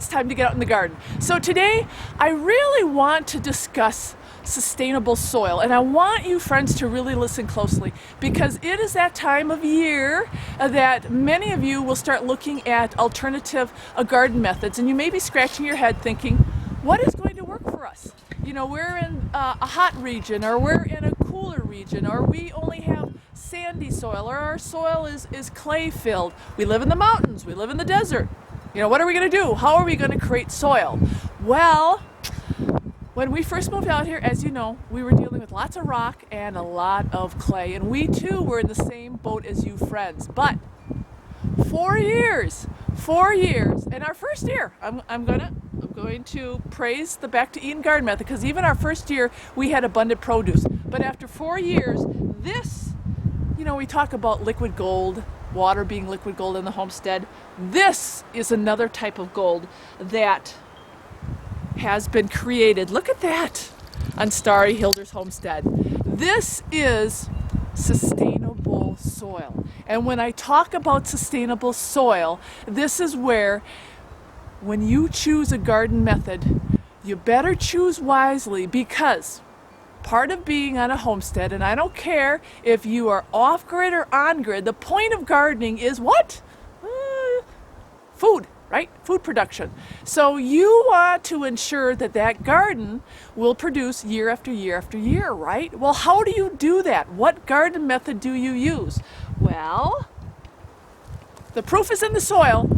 it's time to get out in the garden. So today I really want to discuss sustainable soil, and I want you friends to really listen closely, because it is that time of year that many of you will start looking at alternative garden methods, and you may be scratching your head thinking, what is going to work for us? You know, we're in a hot region, or we're in a cooler region, or we only have sandy soil, or our soil is clay filled. We live in the mountains, we live in the desert. You know, what are we going to do? How are we going to create soil? Well, when we first moved out here, as you know, we were dealing with lots of rock and a lot of clay, and we too were in the same boat as you friends. But 4 years, and our first year, I'm going to praise the Back to Eden garden method, because even our first year we had abundant produce. But after 4 years, this, you know, we talk about liquid gold, water being liquid gold in the homestead. This is another type of gold that has been created. Look at that on Starry Hilder's homestead. This is sustainable soil. And when I talk about sustainable soil, this is where, when you choose a garden method, you better choose wisely, because part of being on a homestead, and I don't care if you are off-grid or on-grid, the point of gardening is what? Food. Right? Food production. So you want to ensure that that garden will produce year after year after year, right? Well, how do you do that? What garden method do you use? Well, the proof is in the soil.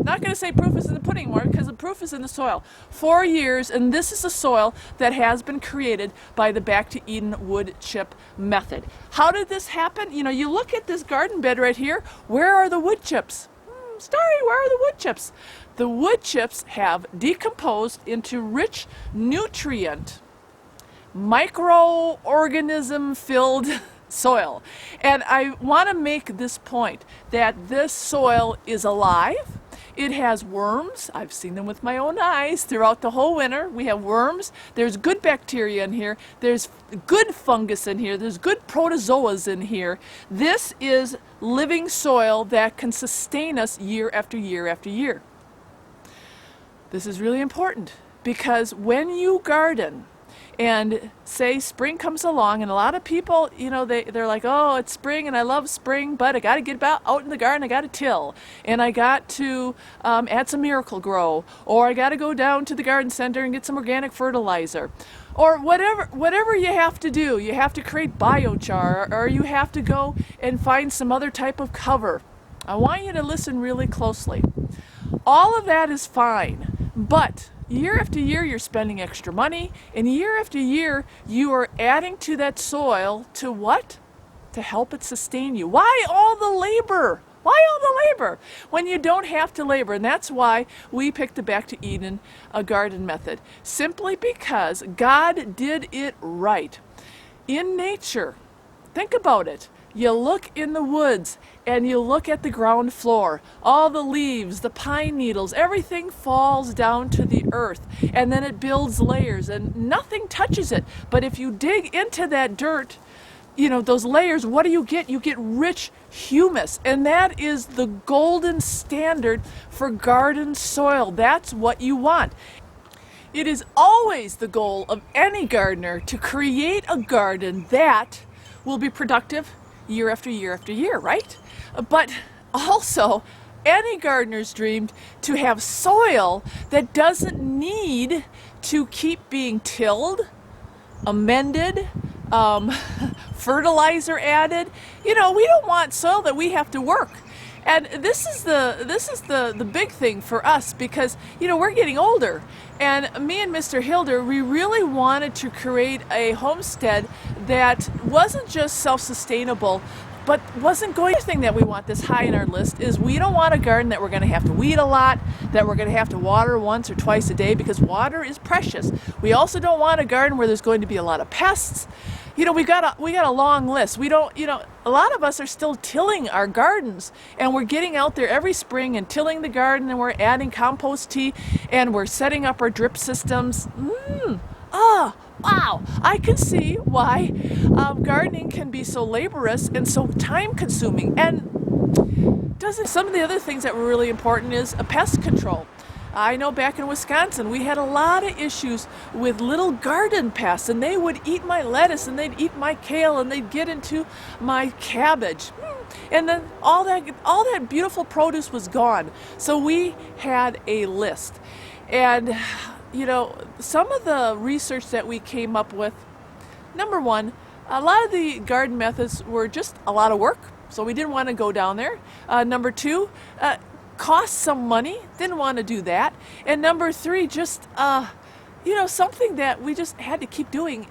Not going to say proof is in the pudding more, because the proof is in the soil. 4 years, and this is a soil that has been created by the Back to Eden wood chip method. How did this happen? You know, you look at this garden bed right here. Where are the wood chips? Starry, where are the wood chips? The wood chips have decomposed into rich nutrient, microorganism filled soil. And I want to make this point that this soil is alive. It has worms. I've seen them with my own eyes throughout the whole winter. We have worms. There's good bacteria in here. There's good fungus in here. There's good protozoas in here. This is living soil that can sustain us year after year after year. This is really important, because when you garden, and say spring comes along, and a lot of people, you know, they're like, oh, it's spring and I love spring, but I got to get out in the garden, I got to till, and I got to add some Miracle Grow, or I got to go down to the garden center and get some organic fertilizer, or whatever you have to do. You have to create biochar, or you have to go and find some other type of cover. I want you to listen really closely. All of that is fine, but year after year you're spending extra money, and year after year you are adding to that soil to what? To help it sustain you. Why all the labor? Why all the labor when you don't have to labor? And that's why we picked the Back to Eden garden method. Simply because God did it right. In nature, think about it. You look in the woods and you look at the ground floor. All the leaves, the pine needles, everything falls down to the earth, and then it builds layers and nothing touches it. But if you dig into that dirt, you know, those layers, what do? You get rich humus, and that is the golden standard for garden soil. That's what you want. It is always the goal of any gardener to create a garden that will be productive year after year after year, right? But also, any gardener's dreamed to have soil that doesn't need to keep being tilled, amended, fertilizer added. You know, we don't want soil that we have to work. And this is the big thing for us, because, you know, we're getting older, and me and Mr. Hilder, we really wanted to create a homestead that wasn't just self-sustainable, but wasn't going. The thing that we want this high in our list is we don't want a garden that we're going to have to weed a lot, that we're going to have to water once or twice a day, because water is precious. We also don't want a garden where there's going to be a lot of pests. You know, we got a long list. We don't, you know, a lot of us are still tilling our gardens, and we're getting out there every spring and tilling the garden, and we're adding compost tea, and we're setting up our drip systems. Wow, I can see why gardening can be so laborious and so time consuming. And some of the other things that were really important is a pest control. I know back in Wisconsin we had a lot of issues with little garden pests, and they would eat my lettuce and they'd eat my kale and they'd get into my cabbage. And then all that beautiful produce was gone. So we had a list. And you know, some of the research that we came up with, number one, a lot of the garden methods were just a lot of work, so we didn't want to go down there. Number two, cost some money, didn't want to do that. And number three, just, you know, something that we just had to keep doing,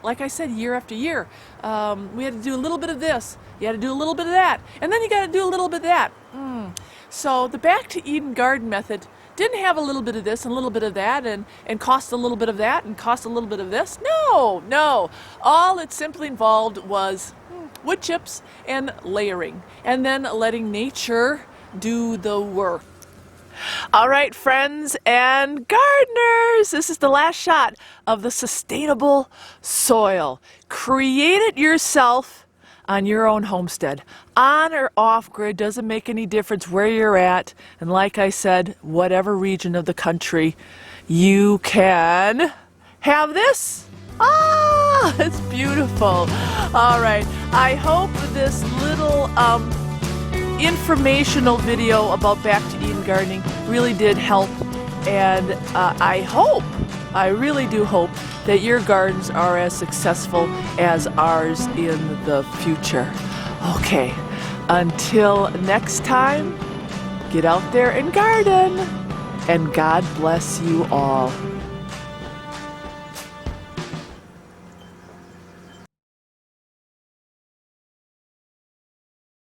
like I said, year after year. We had to do a little bit of this, you had to do a little bit of that, and then you got to do a little bit of that. So the Back to Eden garden method didn't have a little bit of this and a little bit of that and cost a little bit of that and cost a little bit of this. No. All it simply involved was wood chips and layering, and then letting nature do the work. All right, friends and gardeners, this is the last shot of the sustainable soil. Create it yourself on your own homestead. On or off grid, doesn't make any difference where you're at. And like I said, whatever region of the country, you can have this. Ah, it's beautiful. All right, I hope this little informational video about Back to Eden gardening really did help. And I really do hope that your gardens are as successful as ours in the future. Okay, until next time, get out there and garden, and God bless you all.